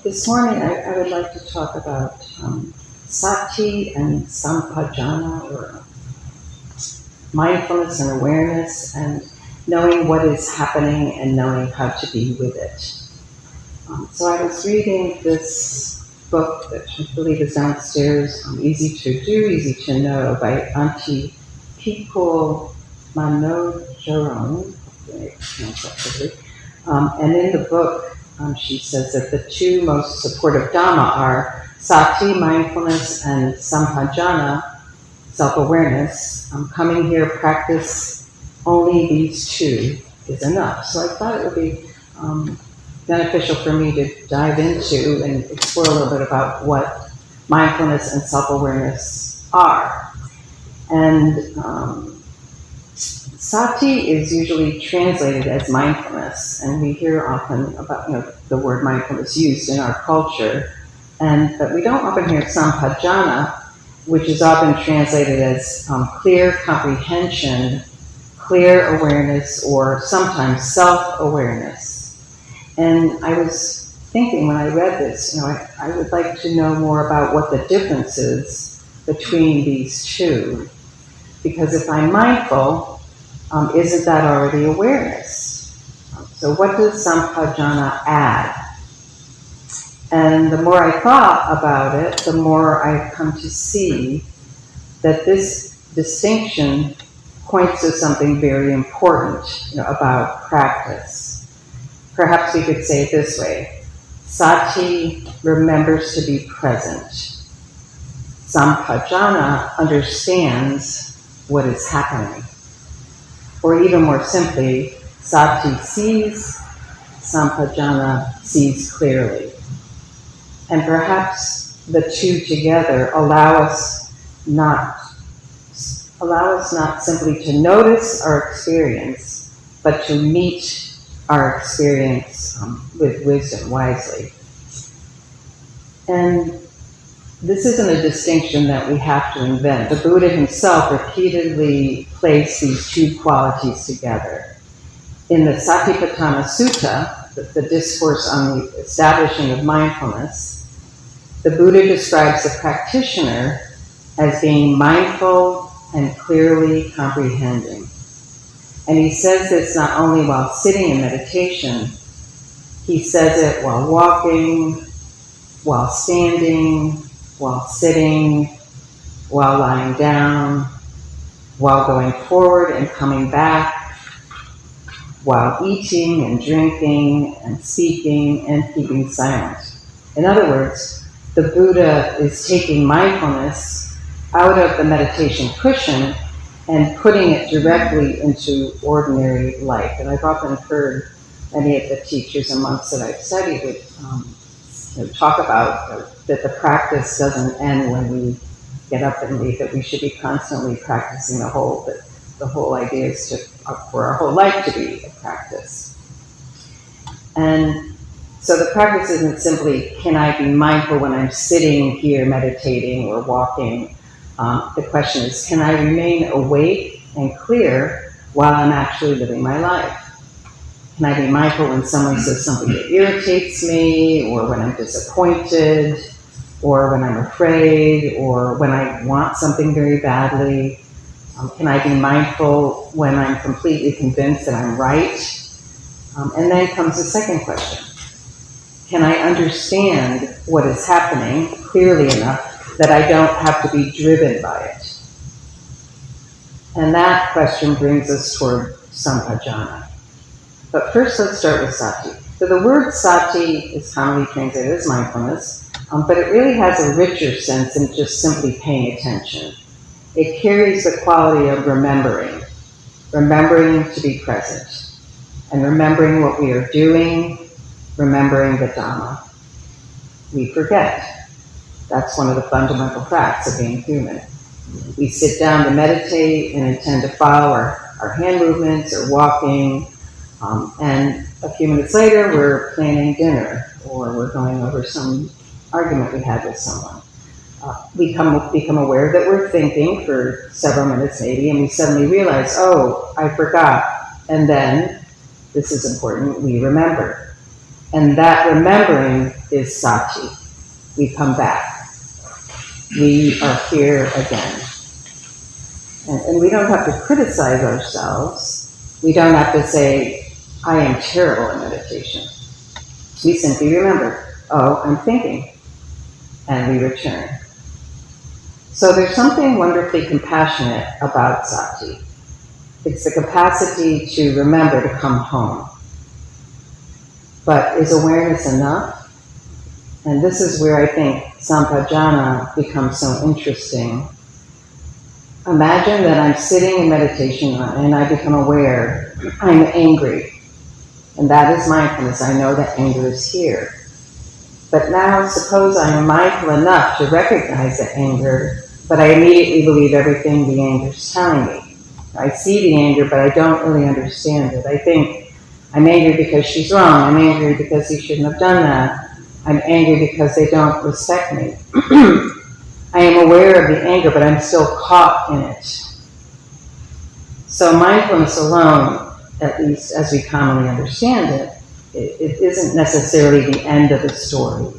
This morning I would like to talk about Sati and Sampajañña, or mindfulness and awareness, and knowing what is happening and knowing how to be with it. So I was reading this book that I believe is downstairs, Easy to Do, Easy to Know, by Auntie Pikul Manojaron, and in the book she says that the two most supportive Dhamma are Sati, mindfulness, and Sampajañña, self-awareness. Coming here, practice only these two is enough. So I thought it would be beneficial for me to dive into and explore a little bit about what mindfulness and self-awareness are. And Sati is usually translated as mindfulness, and we hear often about the word mindfulness used in our culture, but we don't often hear Sampajañña, which is often translated as clear comprehension, clear awareness, or sometimes self-awareness. And I was thinking when I read this, I would like to know more about what the difference is between these two, because if I'm mindful, isn't that already awareness? So what does Sampajañña add? And the more I thought about it, the more I've come to see that this distinction points to something very important about practice. Perhaps we could say it this way: Sati remembers to be present. Sampajañña understands what is happening. Or even more simply, Sati sees, Sampajañña sees clearly. And perhaps the two together allow us not simply to notice our experience, but to meet our experience with wisdom, wisely. And this isn't a distinction that we have to invent. The Buddha himself repeatedly placed these two qualities together. In the Satipatthana Sutta, the discourse on the establishing of mindfulness, the Buddha describes the practitioner as being mindful and clearly comprehending. And he says this not only while sitting in meditation, he says it while walking, while standing, while sitting, while lying down, while going forward and coming back, while eating and drinking and speaking and keeping silent. In other words, the Buddha is taking mindfulness out of the meditation cushion and putting it directly into ordinary life. And I've often heard many of the teachers and monks that I've studied with talk about that the practice doesn't end when we get up and leave, that we should be constantly practicing the whole idea is for our whole life to be a practice. And so the practice isn't simply, can I be mindful when I'm sitting here meditating or walking? The question is, can I remain awake and clear while I'm actually living my life? Can I be mindful when someone says something that irritates me, or when I'm disappointed, or when I'm afraid, or when I want something very badly? Can I be mindful when I'm completely convinced that I'm right? And then comes the second question. Can I understand what is happening clearly enough that I don't have to be driven by it? And that question brings us toward Sampajañña. But first, let's start with Sati. So the word Sati is commonly translated as mindfulness, but it really has a richer sense than just simply paying attention. It carries the quality of remembering to be present, and remembering what we are doing, remembering the Dhamma. We forget. That's one of the fundamental facts of being human. We sit down to meditate and intend to follow our hand movements or walking, and a few minutes later we're planning dinner, or we're going over some argument we had with someone. We become aware that we're thinking for several minutes maybe, and we suddenly realize, oh, I forgot. And then, this is important, we remember. And that remembering is sati. We come back. We are here again. And we don't have to criticize ourselves. We don't have to say, I am terrible at meditation. We simply remember, oh, I'm thinking. And we return. So there's something wonderfully compassionate about sati. It's the capacity to remember to come home. But is awareness enough? And this is where I think Sampajañña becomes so interesting. Imagine that I'm sitting in meditation and I become aware I'm angry. And that is mindfulness. I know that anger is here. But now suppose I am mindful enough to recognize the anger, but I immediately believe everything the anger is telling me. I see the anger, but I don't really understand it. I think I'm angry because she's wrong. I'm angry because he shouldn't have done that. I'm angry because they don't respect me. I am aware of the anger, but I'm still caught in it. So mindfulness alone, at least as we commonly understand it, it isn't necessarily the end of the story.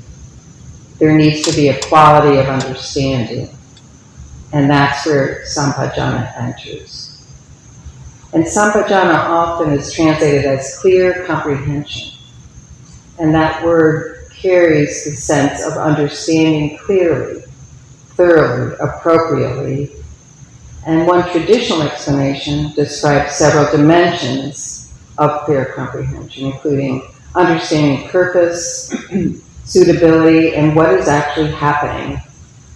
There needs to be a quality of understanding. And that's where Sampajañña enters. And Sampajañña often is translated as clear comprehension. And that word carries the sense of understanding clearly, thoroughly, appropriately. And one traditional explanation describes several dimensions of clear comprehension, including understanding purpose, suitability, and what is actually happening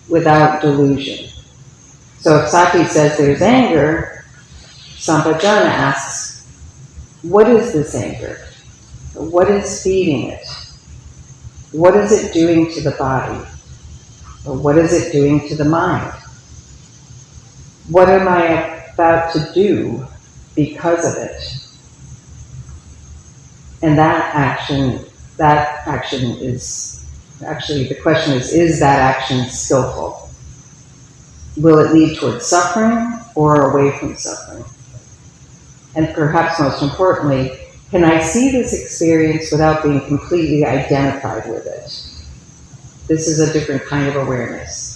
without delusion. So if Sati says there's anger, Sampajañña asks, what is this anger? What is feeding it? What is it doing to the body? Or what is it doing to the mind? What am I about to do because of it? And that action is, actually the question is that action skillful? Will it lead towards suffering or away from suffering? And perhaps most importantly, can I see this experience without being completely identified with it? This is a different kind of awareness.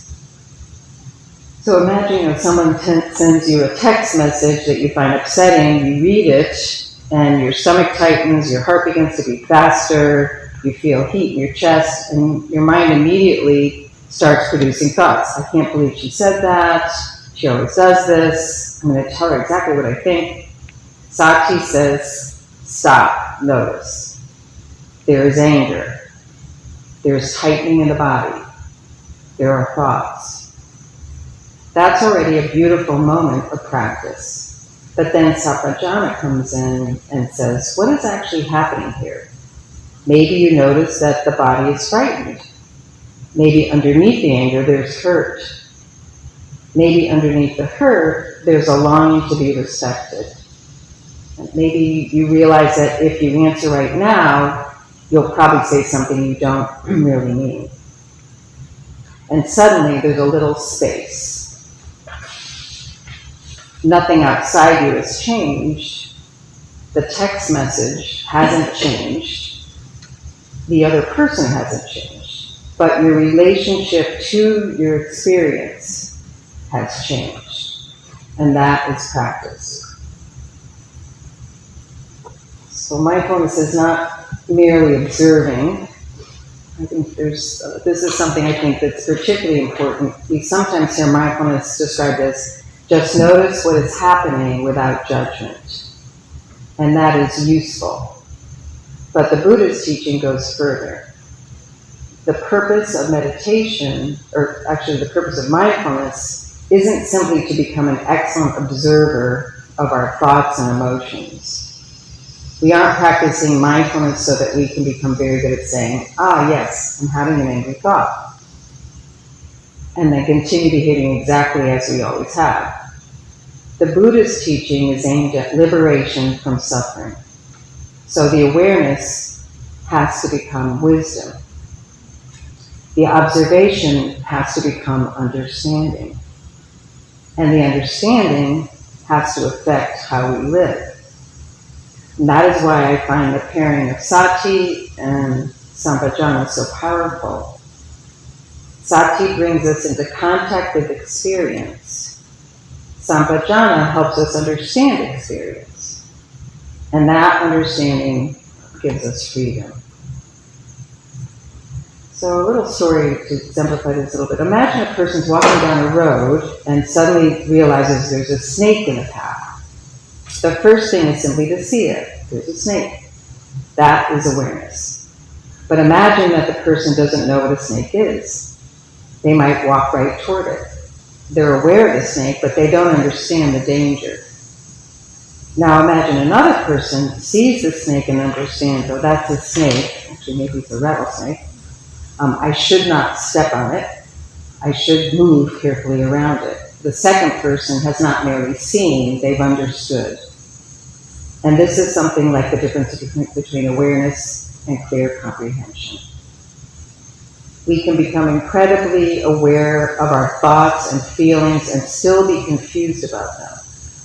So imagine if someone sends you a text message that you find upsetting, you read it, and your stomach tightens, your heart begins to beat faster, you feel heat in your chest, and your mind immediately starts producing thoughts. I can't believe she said that. She always does this. I'm going to tell her exactly what I think. Sati says, stop, notice. There is anger. There's tightening in the body. There are thoughts. That's already a beautiful moment of practice. But then Sampajañña comes in and says, what is actually happening here? Maybe you notice that the body is frightened. Maybe underneath the anger there's hurt. Maybe underneath the hurt there's a longing to be respected. And maybe you realize that if you answer right now, you'll probably say something you don't really mean. And suddenly there's a little space. Nothing outside you has changed. The text message hasn't changed. The other person hasn't changed. But your relationship to your experience has changed. And that is practice. So mindfulness is not merely observing. I think this is something I think that's particularly important. We sometimes hear mindfulness described as just notice what is happening without judgment. And that is useful. But the Buddha's teaching goes further. The purpose of meditation, or actually the purpose of mindfulness, isn't simply to become an excellent observer of our thoughts and emotions. We aren't practicing mindfulness so that we can become very good at saying, yes, I'm having an angry thought. And then continue behaving exactly as we always have. The Buddha's teaching is aimed at liberation from suffering. So the awareness has to become wisdom. The observation has to become understanding. And the understanding has to affect how we live. And that is why I find the pairing of Sati and Sampajañña so powerful. Sati brings us into contact with experience. Sampajañña helps us understand experience. And that understanding gives us freedom. So a little story to exemplify this a little bit. Imagine a person's walking down a road and suddenly realizes there's a snake in the path. The first thing is simply to see it. There's a snake. That is awareness. But imagine that the person doesn't know what a snake is. They might walk right toward it. They're aware of the snake, but they don't understand the danger. Now imagine another person sees the snake and understands, oh, that's a snake. Actually, maybe it's a rattlesnake. I should not step on it. I should move carefully around it. The second person has not merely seen, they've understood. And this is something like the difference between awareness and clear comprehension. We can become incredibly aware of our thoughts and feelings and still be confused about them.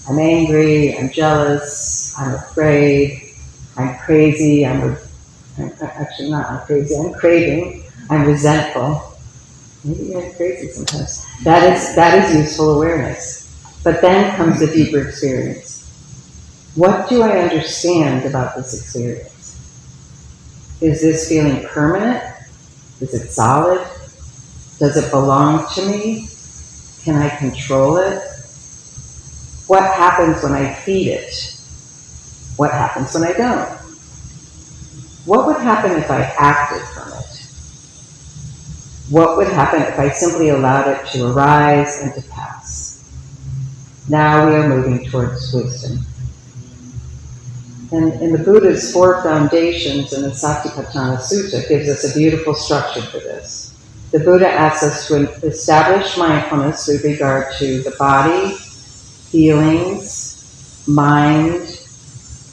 I'm angry, I'm jealous, I'm afraid, I'm crazy, I'm craving, I'm resentful. Maybe I'm crazy sometimes. That is useful awareness. But then comes the deeper experience. What do I understand about this experience? Is this feeling permanent? Is it solid? Does it belong to me? Can I control it? What happens when I feed it? What happens when I don't? What would happen if I acted from it? What would happen if I simply allowed it to arise and to pass? Now we are moving towards wisdom. And in the Buddha's 4 foundations in the Sati-Sampajañña Sutta gives us a beautiful structure for this. The Buddha asks us to establish mindfulness with regard to the body, feelings, mind,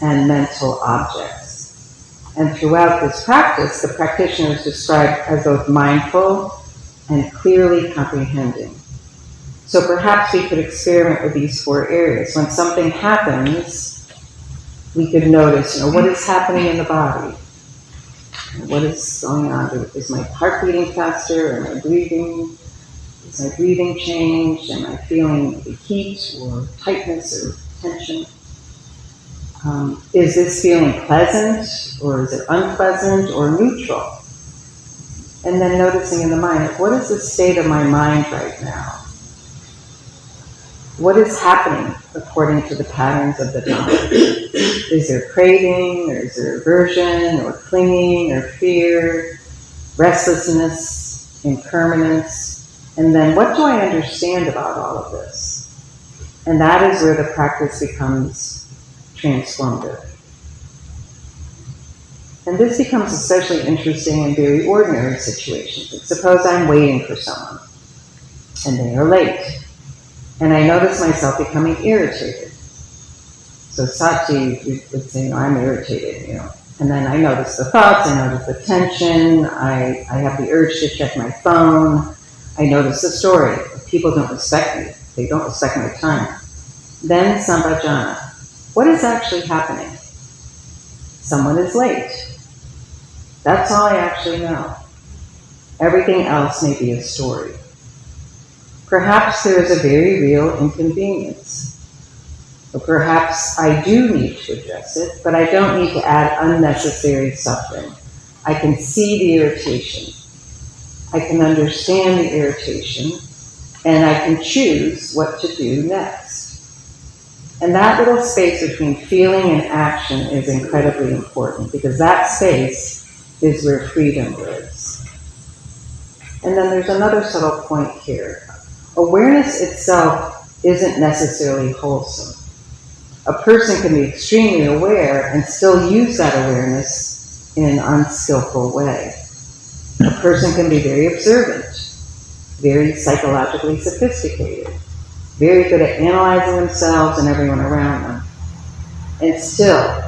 and mental objects. And throughout this practice, the practitioner is described as both mindful and clearly comprehending. So perhaps we could experiment with these 4 areas. When something happens, we could notice, what is happening in the body? What is going on? Is my heart beating faster? Am I breathing? Is my breathing changed? Am I feeling the heat or tightness or tension? Is this feeling pleasant or is it unpleasant or neutral? And then noticing in the mind, what is the state of my mind right now? What is happening according to the patterns of the mind? Is there craving, or is there aversion, or clinging, or fear, restlessness, impermanence? And then what do I understand about all of this? And that is where the practice becomes transformative. And this becomes especially interesting in very ordinary situations. Like suppose I'm waiting for someone, and they are late. And I notice myself becoming irritated. So Sati would say, I'm irritated, And then I notice the thoughts, I notice the tension, I have the urge to check my phone, I notice the story. People don't respect me, they don't respect my time. Then Sampajañña. What is actually happening? Someone is late. That's all I actually know. Everything else may be a story. Perhaps there is a very real inconvenience. Or perhaps I do need to address it, but I don't need to add unnecessary suffering. I can see the irritation. I can understand the irritation, and I can choose what to do next. And that little space between feeling and action is incredibly important, because that space is where freedom lives. And then there's another subtle point here. Awareness itself isn't necessarily wholesome. A person can be extremely aware and still use that awareness in an unskillful way. A person can be very observant, very psychologically sophisticated, very good at analyzing themselves and everyone around them, and still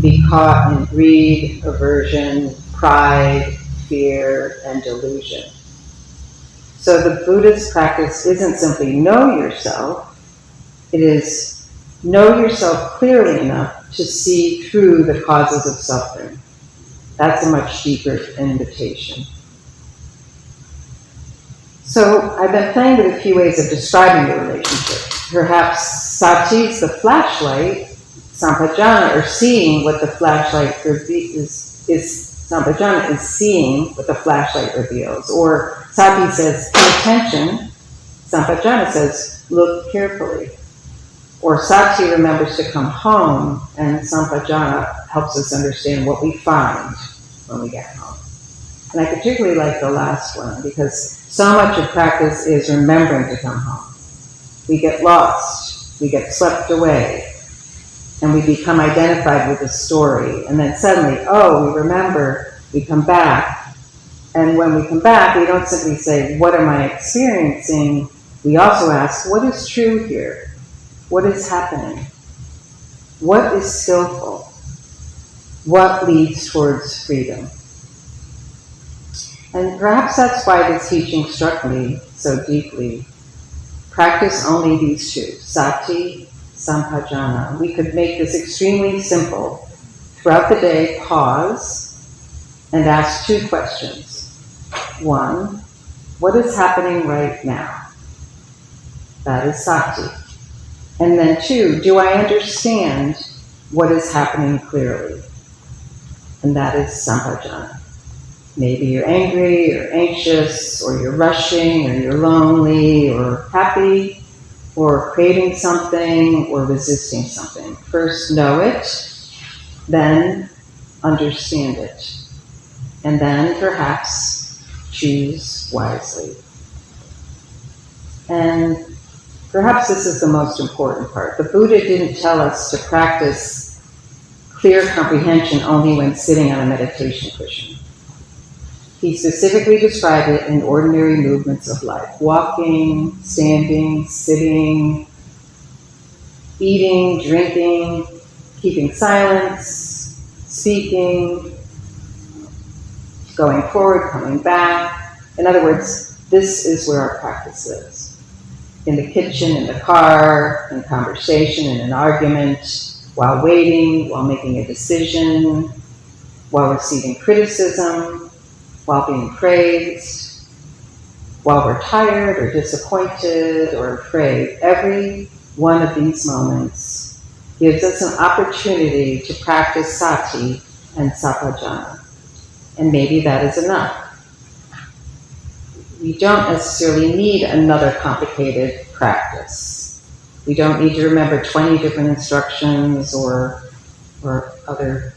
be caught in greed, aversion, pride, fear, and delusion. So the Buddhist practice isn't simply know yourself, it is know yourself clearly enough to see through the causes of suffering. That's a much deeper invitation. So I've been playing with a few ways of describing the relationship. Perhaps Sati's the flashlight, Sampajañña, or seeing what the flashlight Sampajañña is seeing what the flashlight reveals. Or Sati says, pay attention. Sampajañña says, look carefully. Or Sati remembers to come home, and Sampajañña helps us understand what we find when we get home. And I particularly like the last one, because so much of practice is remembering to come home. We get lost, we get swept away, and we become identified with the story. And then suddenly, we remember, we come back. And when we come back, we don't simply say, what am I experiencing? We also ask, what is true here? What is happening? What is skillful? What leads towards freedom? And perhaps that's why this teaching struck me so deeply. Practice only these two, Sati-Sampajañña. We could make this extremely simple. Throughout the day, pause and ask two questions. One, what is happening right now? That is Sati. And then two, do I understand what is happening clearly? And that is Sampajañña. Maybe you're angry, or anxious, or you're rushing, or you're lonely, or happy, or craving something, or resisting something. First know it, then understand it. And then perhaps choose wisely. And perhaps this is the most important part. The Buddha didn't tell us to practice clear comprehension only when sitting on a meditation cushion. He specifically described it in ordinary movements of life. Walking, standing, sitting, eating, drinking, keeping silence, speaking, going forward, coming back. In other words, this is where our practice lives. In the kitchen, in the car, in conversation, in an argument, while waiting, while making a decision, while receiving criticism, while being praised, while we're tired or disappointed or afraid. Every one of these moments gives us an opportunity to practice Sati and Sampajañña. And maybe that is enough. We don't necessarily need another complicated practice. We don't need to remember 20 different instructions or other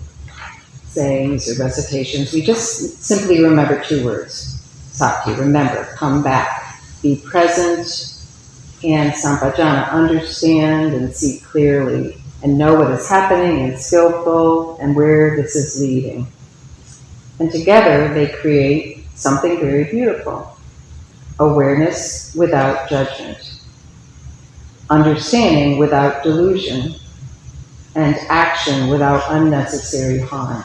sayings or recitations. We just simply remember two words. Sati, remember, come back, be present, and Sampajañña, understand and see clearly and know what is happening and skillful and where this is leading. And together they create something very beautiful. Awareness without judgment. Understanding without delusion. And action without unnecessary harm.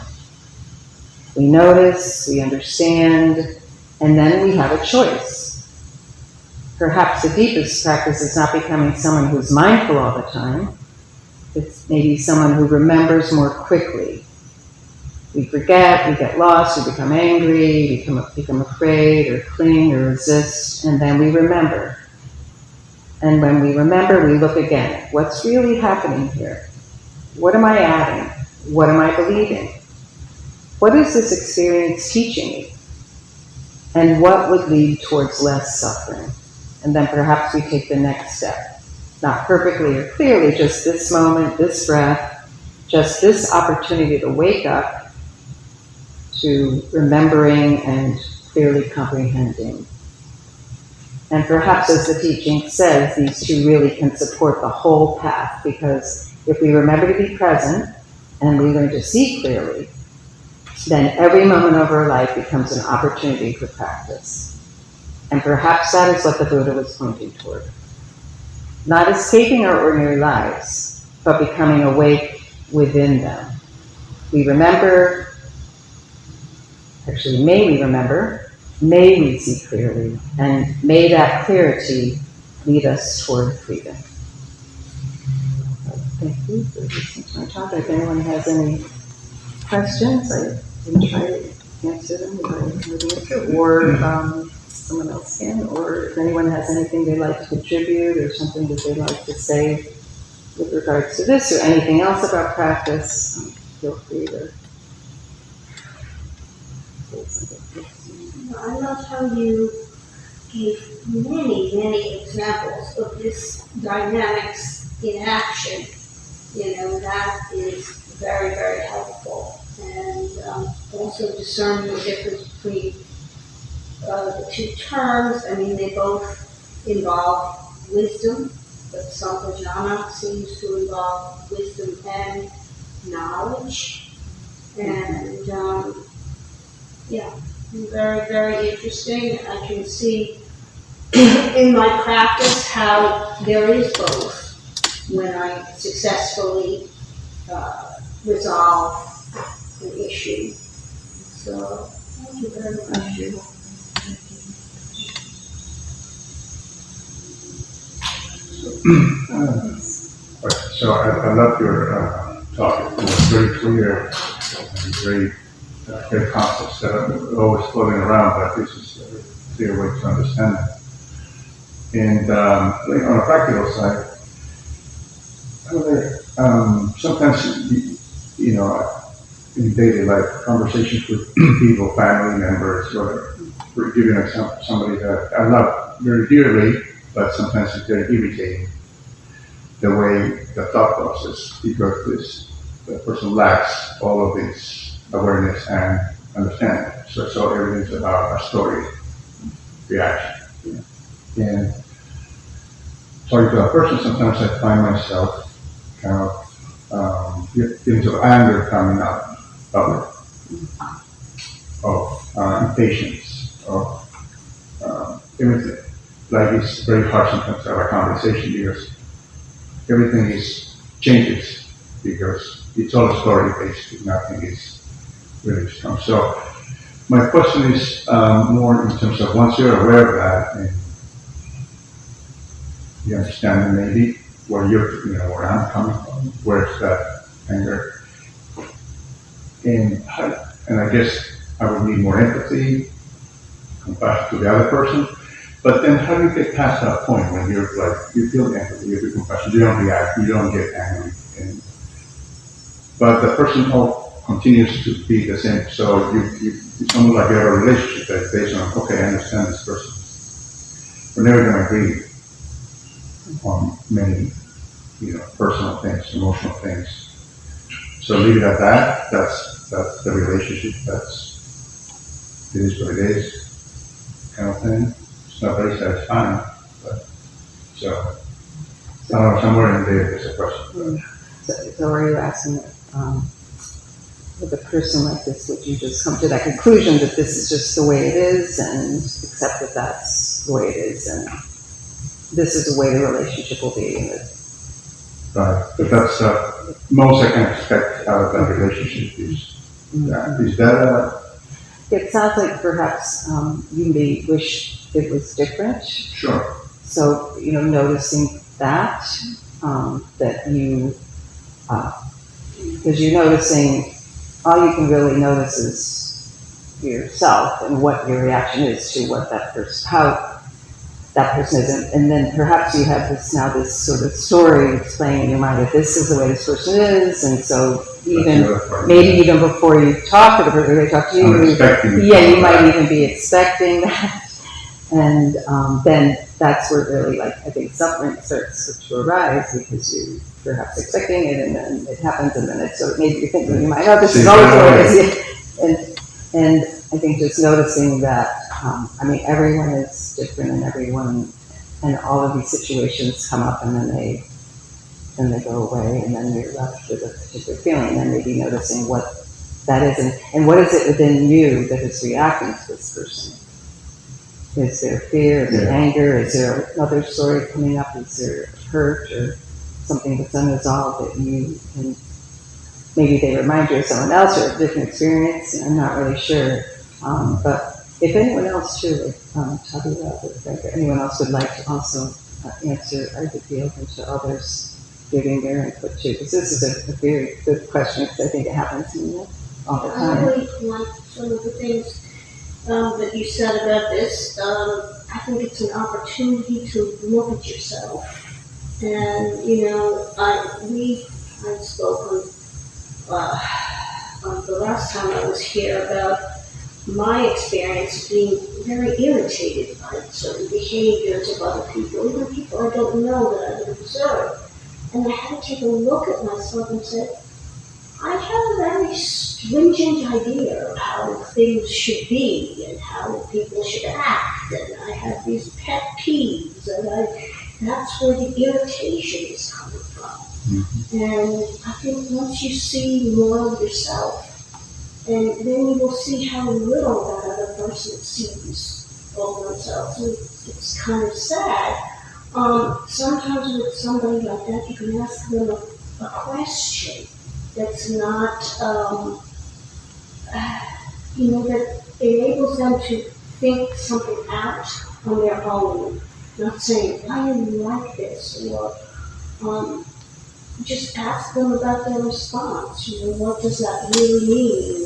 We notice, we understand, and then we have a choice. Perhaps the deepest practice is not becoming someone who's mindful all the time. It's maybe someone who remembers more quickly. We forget, we get lost, we become angry, we become afraid or cling or resist, and then we remember. And when we remember, we look again. What's really happening here? What am I adding? What am I believing? What is this experience teaching me? And what would lead towards less suffering? And then perhaps we take the next step. Not perfectly or clearly, just this moment, this breath, just this opportunity to wake up to remembering and clearly comprehending. And perhaps, as the teaching says, these two really can support the whole path, because if we remember to be present and we learn to see clearly, then every moment of our life becomes an opportunity for practice. And perhaps that is what the Buddha was pointing toward. Not escaping our ordinary lives, but becoming awake within them. We remember, actually may we remember, may we see clearly, and may that clarity lead us toward freedom. Thank you for listening to my talk. If anyone has any questions, I can try to answer them or someone else can, or if anyone has anything they'd like to contribute or something that they'd like to say with regards to this or anything else about practice, feel free to. I love how you gave many examples of this dynamics in action. That is very, very helpful. And also discerning the difference between the two terms. I mean, they both involve wisdom, but Sampajañña seems to involve wisdom and knowledge. And very, very interesting. I can see in my practice how there is both when I successfully resolve an issue. So, thank you very much. So I love your talk. It was very clear, and very good concepts that are always floating around, but this is a clear way to understand it. And on a practical side, sometimes in daily life, conversations with people, family members, or for giving example, somebody that I love very dearly, but sometimes it's very irritating the way the thought process, because the person lacks all of this awareness and understanding. So everything's about a story, reaction. And talking to a person, sometimes I find myself kind of feelings of anger coming up, of impatience, of everything. Like it's very hard sometimes to have a conversation because everything changes because it's all a story basically. Nothing is really strong. So my question is more in terms of once you're aware of that and you understand maybe where where I'm coming from, where's that anger, and I guess I would need more empathy, compassion to the other person. But then how do you get past that point when you feel empathy, you feel compassion, you don't react, you don't get angry, but the person continues to be the same. So it's almost like you have a relationship that's based on, okay, I understand this person. We're never going to agree on many, personal things, emotional things. So leave it at that. That's the relationship. It is what it is, kind of thing. It's not very satisfying, but so I don't know, somewhere in there there's a question. So are you asking with a person like this, would you just come to that conclusion that this is just the way it is and accept that that's the way it is and this is the way the relationship will be? Right, but that's most I can expect out of that relationship is that it sounds like perhaps you may wish it was different. Sure. So, noticing that you, because you're noticing, all you can really notice is yourself and what your reaction is to what that person, how that person is. And then perhaps you have this sort of story explaining in your mind that this is the way this person is. And so maybe even before you talk to the person, they talk to you, you might even be expecting that. And then that's where really, I think suffering starts to arise because you're perhaps expecting it, and then it happens, and then so maybe you're thinking you might, this is always the way. And I think just noticing that, everyone is different, and all of these situations come up, and then they go away, and then you're left with a particular feeling, and then maybe noticing what that is, and what is it within you that is reacting to this person. Is there fear? Is there anger? Is there another story coming up? Is there hurt or something that's unresolved that you can, maybe they remind you of someone else or a different experience? I'm not really sure. But if anyone else too, anyone else would like to also answer, I would be open to others giving their input too. Because this is a very good question, because I think it happens to me all the I time. really like some of the things that you said about this. I think it's an opportunity to look at yourself. And, I spoke on the last time I was here about my experience being very irritated by certain behaviors of other people, even people I don't know that I would observe. And I had to take a look at myself and say, I have a very stringent idea of how things should be and how people should act, and I have these pet peeves, and that's where the irritation is coming from. Mm-hmm. And I think once you see more of yourself, and then you will see how little that other person sees of themselves. And it's kind of sad. Sometimes with somebody like that, you can ask them a question that's not, that enables them to think something out on their own. Not saying, why do you like this? Or just ask them about their response. What does that really mean?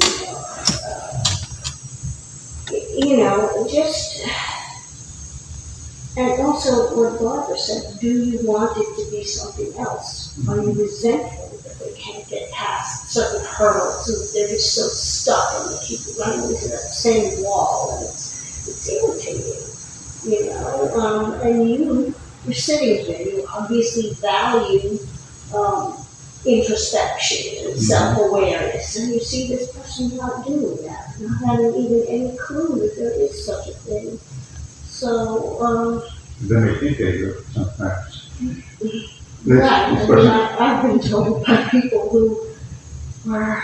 And also what Barbara said, do you want it to be something else? Are you resentful that they can't get past certain hurdles and they're just so stuck and they keep running into that same wall, and it's irritating, and you're sitting there, you obviously value introspection and self-awareness, and you see this person not doing that, not having even any clue that there is such a thing. So, then they think they do sometimes. Right, I've been told by people who are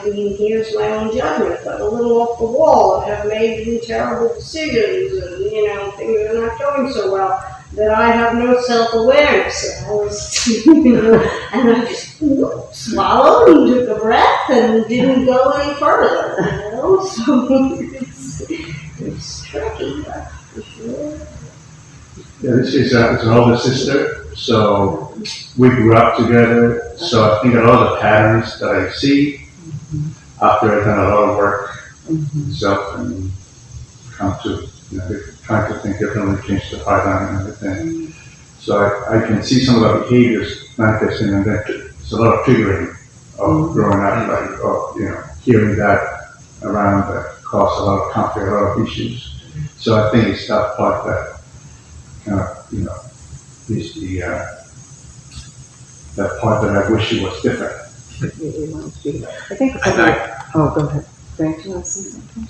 here's my own judgment, but a little off the wall and have made terrible decisions and, things are not going so well, that I have no self-awareness. And I was, and I just swallowed and took a breath and didn't go any further, so it's tricky, for sure. Yeah, this is an older sister, so we grew up together. So I think a lot of the patterns that I see after I've done a lot of work myself and come to, trying to think differently, change the paradigm and everything. So I can see some of the behaviors manifesting, and then it's a lot of triggering of growing up, hearing that around that cause a lot of conflict, a lot of issues. So I think it's that part that kind of, is that part that I wish it was different. I think go ahead. Frank, do you want to say something?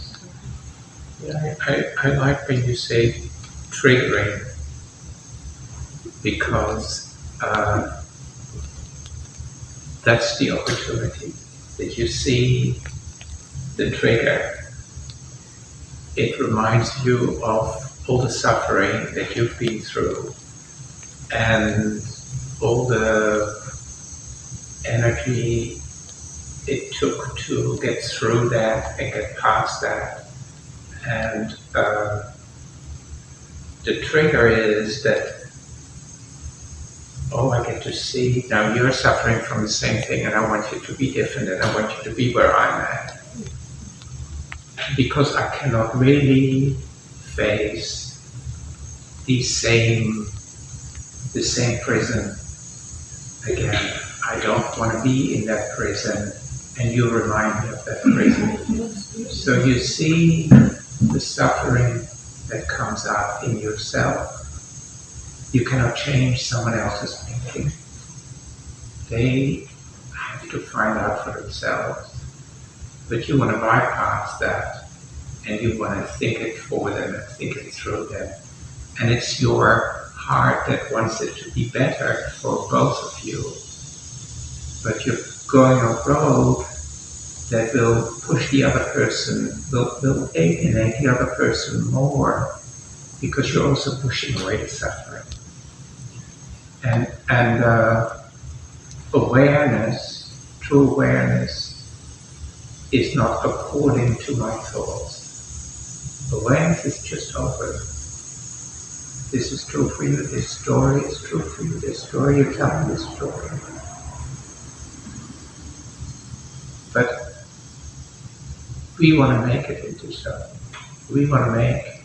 Yeah, I like when you say triggering, because that's the opportunity. That you see the trigger, it reminds you of all the suffering that you've been through and all the energy it took to get through that and get past that. And the trigger is that, I get to see, now you're suffering from the same thing and I want you to be different and I want you to be where I'm at. Because I cannot really face the same prison again. I don't want to be in that prison, and you remind me of that prison. So you see the suffering that comes out in yourself. You cannot change someone else's thinking. They have to find out for themselves. But you want to bypass that, and you want to think it for them and think it through them. And it's your heart that wants it to be better for both of you. But you're going a road that will push the other person, will alienate the other person more, because you're also pushing away the suffering. And awareness, true awareness, is not according to my thoughts. Awareness is just open. This is true for you, this story is true for you, this story you're telling this story. But we want to make it into something. We want to make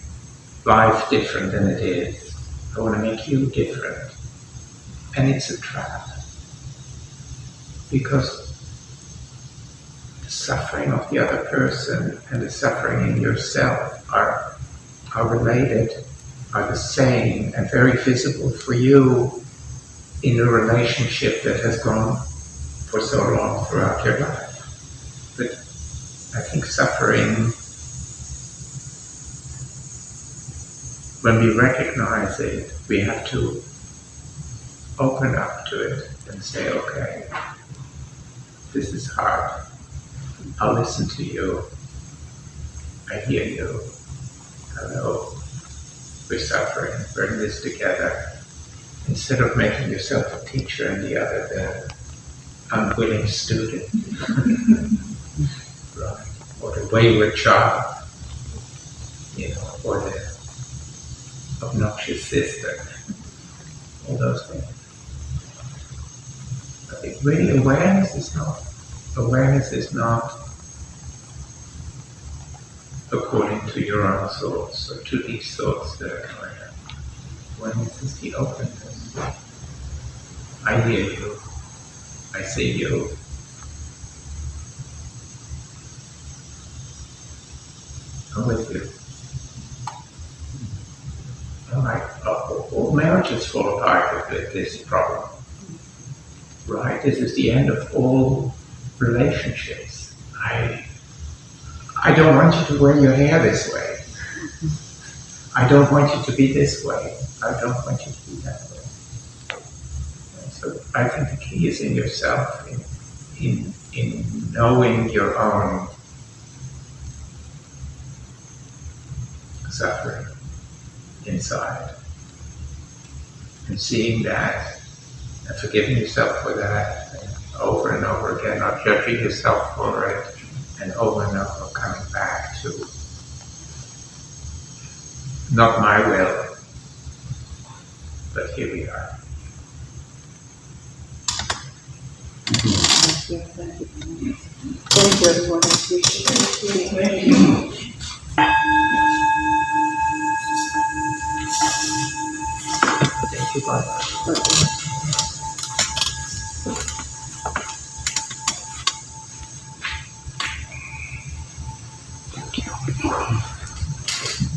life different than it is. I want to make you different. And it's a trap. Because the suffering of the other person and the suffering in yourself are related, are the same, and very visible for you in a relationship that has gone for so long throughout your life. But I think suffering, when we recognize it, we have to open up to it and say, okay, this is hard. I'll listen to you. I hear you. Hello. We're suffering. We're in this together. Instead of making yourself a teacher and the other the unwilling student. Right. Or the wayward child. Or the obnoxious sister. All those things. I think really awareness is not according to your own thoughts or to these thoughts that are coming up. Awareness is the openness. I hear you. I see you. I'm with you. All marriages fall apart with this problem. Right? This is the end of all relationships. I don't want you to wear your hair this way. I don't want you to be this way. I don't want you to be that way. And so I think the key is in yourself, in knowing your own suffering inside. And seeing that and forgiving yourself for that over and over again, not judging yourself for it, and over and over coming back to not my will, but here we are. Thank you, everyone. I appreciate it. Thank you. Thank you, Barbara.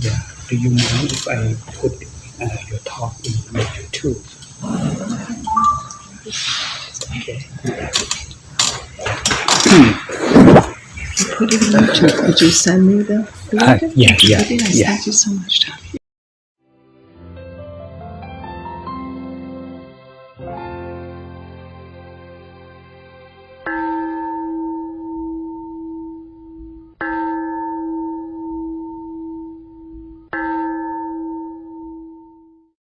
Yeah. Do you mind if I put your talk in the YouTube? Okay. Put it in YouTube. Could you send me the link? Yeah. Thank you so much, Tommy.